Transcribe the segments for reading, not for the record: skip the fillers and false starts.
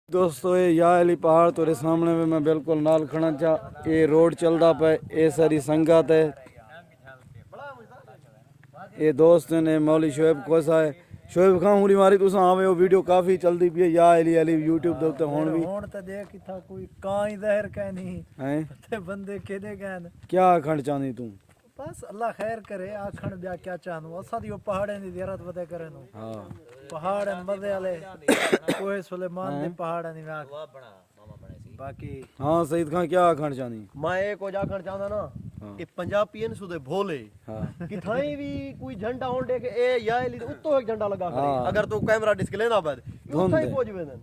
दोस्तों ये या अली पहाड़ तेरे सामने में मैं बिल्कुल नाल खड़ा चा ये रोड चलदा पे ये सारी संगत है ये दोस्त ने मौली शोएब कोसा है शोएब खां हुरी मारी तुसा आवे वो वीडियो काफी चलदी पई है या अली यूट्यूब दे उत्ते हुन भी हुन ते देख इथा कोई काई ज़हर कहनी हैं ते बंदे केदे कहन क्या आखण चाहनी तू बस अल्लाह खैर करे आखण ब्या क्या चाहनु असा दी पहाड़े दी ज़ियारत वदे करनु हां पहाड़ मजे वाले कोहे सुलेमान दे पहाड़ नी वाक बाकी हां सईद खां क्या आखण चाहनी मैं एक को आखण चाहंदा ना कि पंजाबीन सुदे भोले हां कि थाई भी कोई झंडा होण दे के ए या ली उत्तो एक झंडा लगा करे अगर तू कैमरा डिस्प्ले ना बाद उठाई पहुंच वेंदन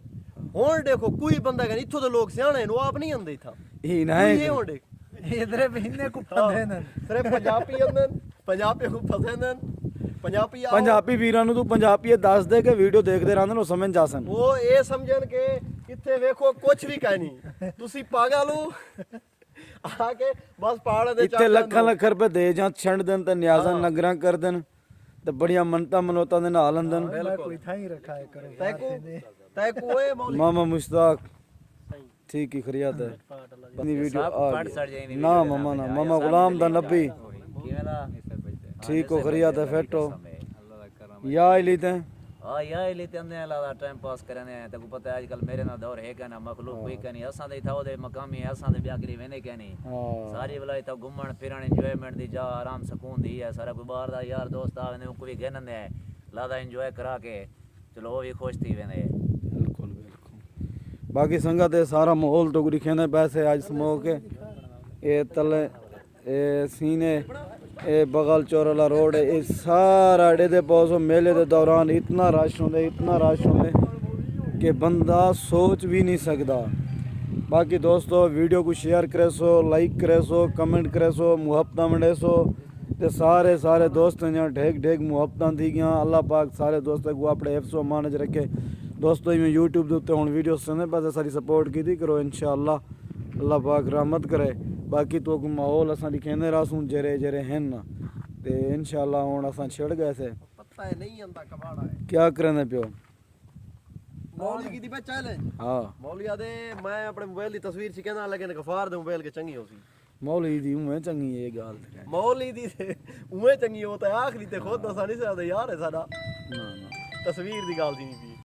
होण देखो कोई बंदा कह इथो दे लोग सियाणे नु आप नहीं आंदे था ई नहीं ये होण देख इधरे बिन्ने को फंदेन सिर्फ पंजाबी आंदन पंजाबी को फसेंदन पंजाबी आओ पंजाबी वीरां नु तू पंजाबी दस दे के वीडियो देखदे रहंदे नो समझ जासन वो ए समझन के किथे देखो कुछ भी कहनी तुसी पागल हो आके बस पहाड़ दे इत्थे लखां लख रुपए दे जां छंड देन ते न्याज़ां नगरां कर देन ते बढ़िया मनता मनोता दे नाल अंदन कोई था ही रखा है करो तै को ए मौली मामा मुश्ताक ठीक ही खरियात है इतनी वीडियो आ गई। ना मामा गुलाम दा नबी ठीक हो खरियात है फेटो या इली ते हां या इली ते अंदे लादा टाइम पास करने ते को पता है आजकल मेरे ना दौर है कहना मखलूक कोई कहनी असां दे था ओदे मकामी असां दे ब्याकरी वेने कहनी सारी बलाई ता घुमण फिरण एंजॉयमेंट दी जा आराम सुकून दी है सारा कोई बाहर दा यार दोस्त आवे को भी कहनंदे लादा एंजॉय करा के चलो वो भी खुश थी वेंदे बिल्कुल बिल्कुल बाकी संगत है सारा माहौल तो दिखेने पैसे आज स्मोक है ये तले ये सीने ये बगल चौरला रोड है ये सारा अड्डे दे पौसो मेले के दौरान इतना रश होंदे कि बंदा सोच भी नहीं सकता। बाकी दोस्तों वीडियो को शेयर करे सो लाइक करे सो कमेंट करे सो मुहब्बत मंडे सो ते सारे दोस्त यहाँ ढेक मुहब्बत थी गया अल्लाह पाक सारे दोस्तों को अपने हिफ्ज़ व अमान च रखे। दोस्तों मैं यूट्यूब के उत्ते हुण वीडियो सुनने पासे सारी सपोर्ट की करो इंशाअल्लाह अल्लाह पाक रहमत करे। बाकी तो माहौल असां दिखेंदे रहसूं जेरे हैं ना ते इंशाअल्लाह हुण असां छिड़ गए से पता है नहीं आंदा कबाड़ा है क्या करने पियो मौली की दी पे चैलेंज हाँ मौलिया दे मैं अपने मोबाइल दी तस्वीर च कहना लेकिन गफार दे मोबाइल के चंगी होसी मौली दी उमें चंगी ये गाल ते मौली दी उमे चंगी होता है आखरी ते खुद दसा नहीं सकदा यार है साडा ना तस्वीर दी गाल दी नहीं